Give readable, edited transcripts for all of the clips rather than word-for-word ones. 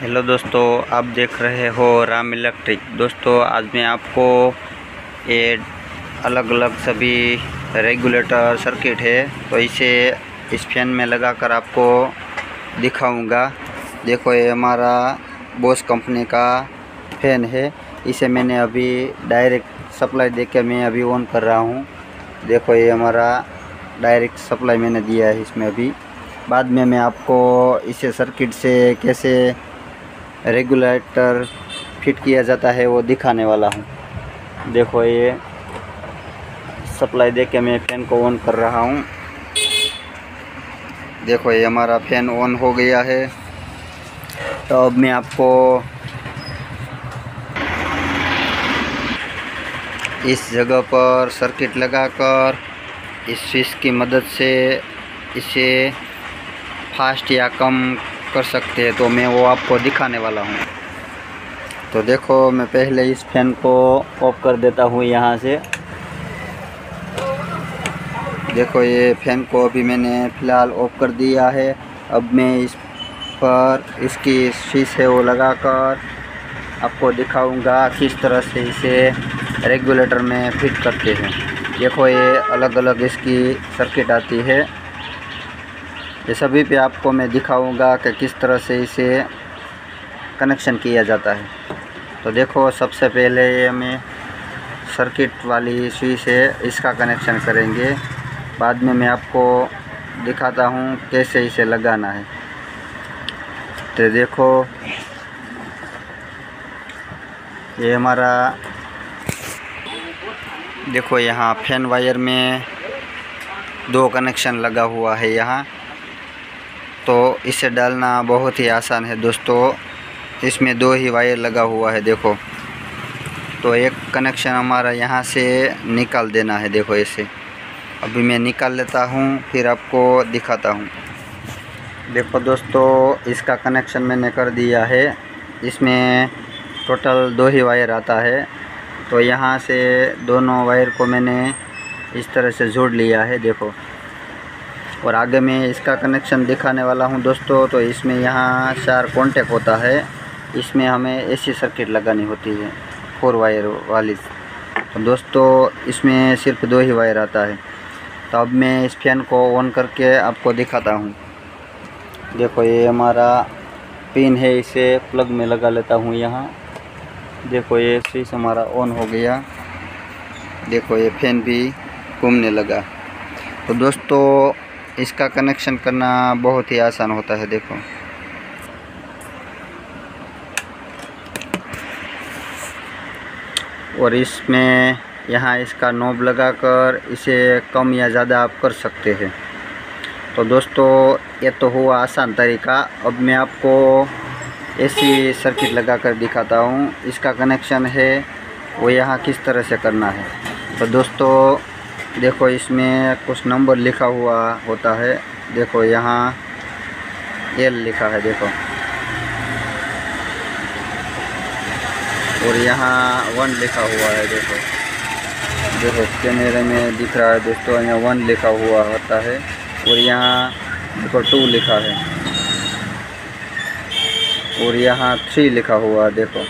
Hello दोस्तों, आप देख रहे हो राम इलेक्ट्रिक। दोस्तों आज मैं आपको ये अलग अलग सभी रेगुलेटर सर्किट है तो इसे इस फैन में लगाकर आपको दिखाऊंगा। देखो ये हमारा बोस कंपनी का फैन है। इसे मैंने अभी डायरेक्ट सप्लाई देके मैं अभी ऑन कर रहा हूँ। देखो ये हमारा डायरेक्ट सप्लाई मैंने दिया है इसमें। अभी बाद में मैं आपको इसे सर्किट से कैसे रेगुलेटर फिट किया जाता है वो दिखाने वाला हूँ। देखो ये सप्लाई देके मैं फ़ैन को ऑन कर रहा हूँ। देखो ये हमारा फ़ैन ऑन हो गया है। तो अब मैं आपको इस जगह पर सर्किट लगाकर इस स्विच की मदद से इसे फास्ट या कम कर सकते हैं, तो मैं वो आपको दिखाने वाला हूँ। तो देखो मैं पहले इस फैन को ऑफ कर देता हूँ यहाँ से। देखो ये फैन को अभी मैंने फ़िलहाल ऑफ कर दिया है। अब मैं इस पर इसकी स्विच है वो लगाकर आपको दिखाऊंगा किस तरह से इसे रेगुलेटर में फिट करते हैं। देखो ये अलग अलग इसकी सर्किट आती है। ये सभी पे आपको मैं दिखाऊंगा कि किस तरह से इसे कनेक्शन किया जाता है। तो देखो सबसे पहले ये हमें सर्किट वाली स्विच है इसका कनेक्शन करेंगे। बाद में मैं आपको दिखाता हूँ कैसे इसे लगाना है। तो देखो ये हमारा देखो यहाँ फैन वायर में 2 कनेक्शन लगा हुआ है यहाँ। तो इसे डालना बहुत ही आसान है दोस्तों। इसमें 2 ही वायर लगा हुआ है। देखो तो एक कनेक्शन हमारा यहाँ से निकाल देना है। देखो ऐसे अभी मैं निकाल लेता हूँ फिर आपको दिखाता हूँ। देखो दोस्तों इसका कनेक्शन मैंने कर दिया है। इसमें टोटल 2 ही वायर आता है। तो यहाँ से दोनों वायर को मैंने इस तरह से जोड़ लिया है। देखो और आगे मैं इसका कनेक्शन दिखाने वाला हूँ दोस्तों। तो इसमें यहाँ 4 कॉन्टैक्ट होता है। इसमें हमें ऐसी सर्किट लगानी होती है 4 वायर वाली। तो दोस्तों इसमें सिर्फ 2 ही वायर आता है। तो अब मैं इस फैन को ऑन करके आपको दिखाता हूँ। देखो ये हमारा पिन है, इसे प्लग में लगा लेता हूँ यहाँ। देखो ये स्विच हमारा ऑन हो गया। देखो ये फैन भी घूमने लगा। तो दोस्तों इसका कनेक्शन करना बहुत ही आसान होता है। देखो और इसमें यहाँ इसका नॉब लगाकर इसे कम या ज़्यादा आप कर सकते हैं। तो दोस्तों ये तो हुआ आसान तरीका। अब मैं आपको ऐसी सर्किट लगाकर दिखाता हूँ। इसका कनेक्शन है वो यहाँ किस तरह से करना है। तो दोस्तों देखो इसमें कुछ नंबर लिखा हुआ होता है। देखो यहाँ L लिखा है। देखो और यहाँ 1 लिखा हुआ है। देखो देखो कैमरे में दिख रहा है दोस्तों, यहाँ 1 लिखा हुआ होता है। और यहाँ देखो 2 लिखा है और यहाँ 3 लिखा हुआ है। देखो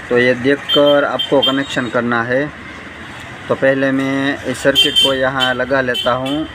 तो ये देखकर आपको कनेक्शन करना है। तो पहले मैं इस सर्किट को यहाँ लगा लेता हूँ,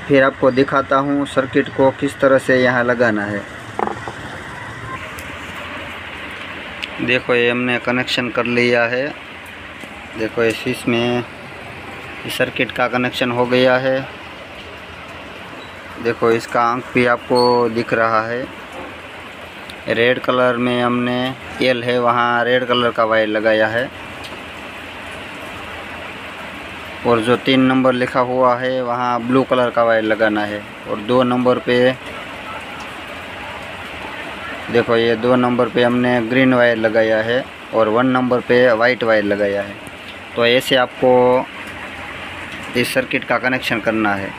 फिर आपको दिखाता हूँ सर्किट को किस तरह से यहाँ लगाना है। देखो ये हमने कनेक्शन कर लिया है। देखो इसमें इस सर्किट का कनेक्शन हो गया है। देखो इसका अंक भी आपको दिख रहा है। रेड कलर में हमने L है वहाँ रेड कलर का वायर लगाया है। और जो 3 नंबर लिखा हुआ है वहाँ ब्लू कलर का वायर लगाना है। और 2 नंबर पे देखो ये 2 नंबर पे हमने ग्रीन वायर लगाया है और 1 नंबर पे वाइट वायर लगाया है। तो ऐसे आपको इस सर्किट का कनेक्शन करना है।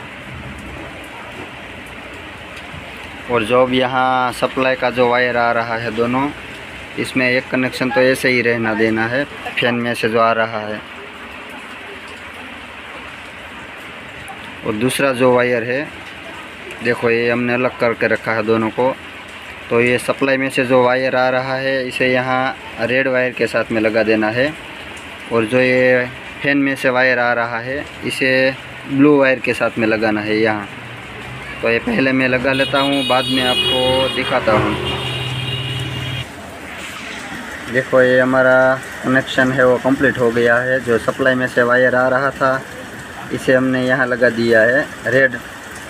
और जो भी यहाँ सप्लाई का जो वायर आ रहा है दोनों, इसमें एक कनेक्शन तो ऐसे ही रहना देना है फैन में से जो आ रहा है। और दूसरा जो वायर है देखो ये हमने अलग करके रखा है दोनों को। तो ये सप्लाई में से जो वायर आ रहा है इसे यहाँ रेड वायर के साथ में लगा देना है, और जो ये फैन में से वायर आ रहा है इसे ब्लू वायर के साथ में लगाना है यहाँ। तो ये पहले मैं लगा लेता हूँ, बाद में आपको दिखाता हूँ। देखो ये हमारा कनेक्शन है वो कंप्लीट हो गया है। जो सप्लाई में से वायर आ रहा था इसे हमने यहाँ लगा दिया है रेड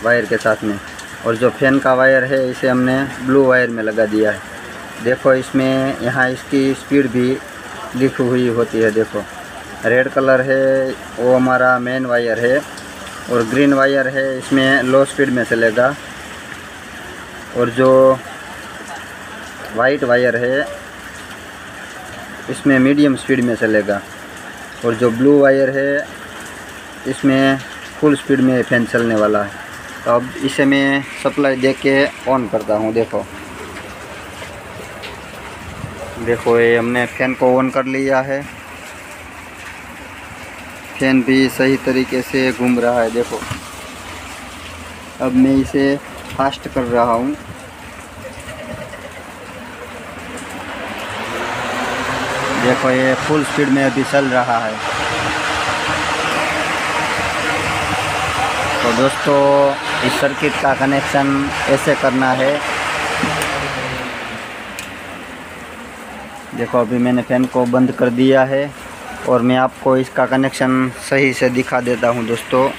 वायर के साथ में, और जो फैन का वायर है इसे हमने ब्लू वायर में लगा दिया है। देखो इसमें यहाँ इसकी स्पीड भी लिखी हुई होती है। देखो रेड कलर है वो हमारा मेन वायर है, और ग्रीन वायर है इसमें लो स्पीड में चलेगा, और जो वाइट वायर है इसमें मीडियम स्पीड में चलेगा, और जो ब्लू वायर है इसमें फुल स्पीड में फैन चलने वाला है। तो अब इसे मैं सप्लाई दे के ऑन करता हूँ। देखो ये हमने फ़ैन को ऑन कर लिया है। फैन भी सही तरीके से घूम रहा है। देखो अब मैं इसे फास्ट कर रहा हूँ। देखो ये फुल स्पीड में अभी चल रहा है। तो दोस्तों इस सर्किट का कनेक्शन ऐसे करना है। देखो अभी मैंने फ़ैन को बंद कर दिया है, और मैं आपको इसका कनेक्शन सही से दिखा देता हूं। दोस्तों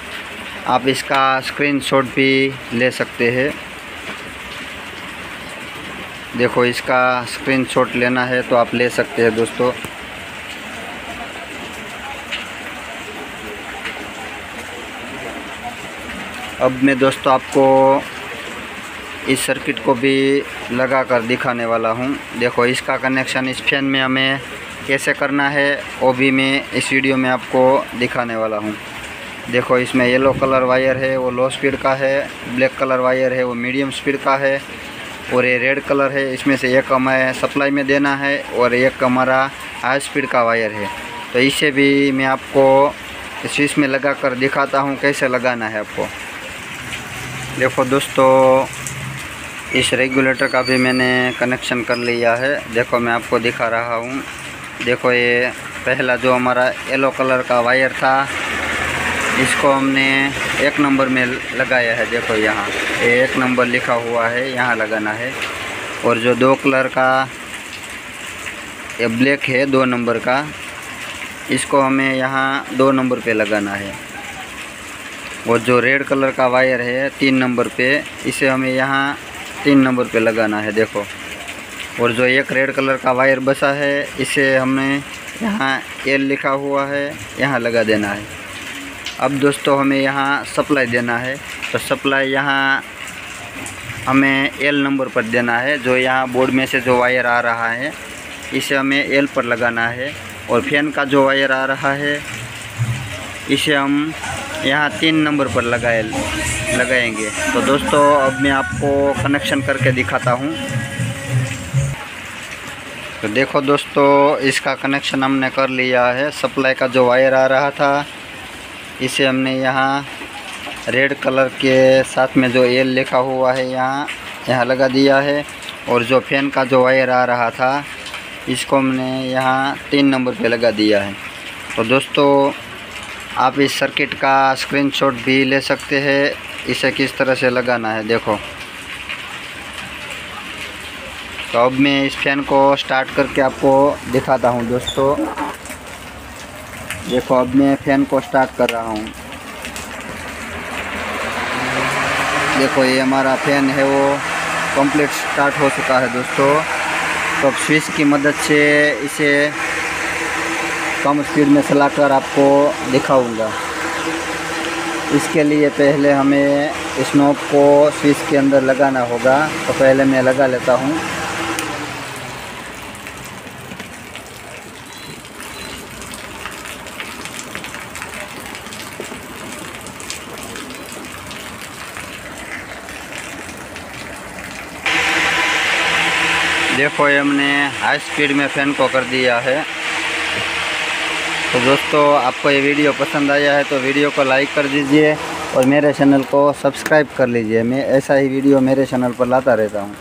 आप इसका स्क्रीनशॉट भी ले सकते हैं। देखो इसका स्क्रीनशॉट लेना है तो आप ले सकते हैं दोस्तों। अब मैं दोस्तों आपको इस सर्किट को भी लगा कर दिखाने वाला हूं। देखो इसका कनेक्शन इस फैन में हमें कैसे करना है वो भी मैं इस वीडियो में आपको दिखाने वाला हूं। देखो इसमें येलो कलर वायर है वो लो स्पीड का है, ब्लैक कलर वायर है वो मीडियम स्पीड का है, और ये रेड कलर है इसमें से एक हमें सप्लाई में देना है और एक हमारा हाई स्पीड का वायर है। तो इसे भी मैं आपको स्विच में लगा कर दिखाता हूँ कैसे लगाना है आपको। देखो दोस्तों इस रेगुलेटर का भी मैंने कनेक्शन कर लिया है। देखो मैं आपको दिखा रहा हूँ। देखो ये पहला जो हमारा येलो कलर का वायर था इसको हमने 1 नंबर में लगाया है। देखो यहाँ 1 नंबर लिखा हुआ है, यहाँ लगाना है। और जो 2 कलर का ये ब्लैक है 2 नंबर का, इसको हमें यहाँ 2 नंबर पे लगाना है। और जो रेड कलर का वायर है 3 नंबर पे, इसे हमें यहाँ 3 नंबर पे लगाना है। देखो और जो एक रेड कलर का वायर बचा है इसे हमने यहाँ एल लिखा हुआ है यहाँ लगा देना है। अब दोस्तों हमें यहाँ सप्लाई देना है, तो सप्लाई यहाँ हमें एल नंबर पर देना है। जो यहाँ बोर्ड में से जो वायर आ रहा है इसे हमें एल पर लगाना है, और फैन का जो वायर आ रहा है इसे हम यहाँ 3 नंबर पर लगाएंगे। तो दोस्तों अब मैं आपको कनेक्शन करके दिखाता हूँ। तो देखो दोस्तों इसका कनेक्शन हमने कर लिया है। सप्लाई का जो वायर आ रहा था इसे हमने यहाँ रेड कलर के साथ में जो एल लिखा हुआ है यहाँ लगा दिया है, और जो फैन का जो वायर आ रहा था इसको हमने यहाँ 3 नंबर पे लगा दिया है। तो दोस्तों आप इस सर्किट का स्क्रीनशॉट भी ले सकते हैं, इसे किस तरह से लगाना है। देखो तो अब मैं इस फैन को स्टार्ट करके आपको दिखाता हूँ। दोस्तों देखो अब मैं फ़ैन को स्टार्ट कर रहा हूँ। देखो ये हमारा फ़ैन है वो कंप्लीट स्टार्ट हो चुका है दोस्तों। तो अब स्विच की मदद से इसे कम स्पीड में चलाकर आपको दिखाऊंगा। इसके लिए पहले हमें इस नॉब को स्विच के अंदर लगाना होगा, तो पहले मैं लगा लेता हूँ। देखो ये हमने हाई स्पीड में फ़ैन को कर दिया है। तो दोस्तों आपको ये वीडियो पसंद आया है तो वीडियो को लाइक कर दीजिए और मेरे चैनल को सब्सक्राइब कर लीजिए। मैं ऐसा ही वीडियो मेरे चैनल पर लाता रहता हूँ।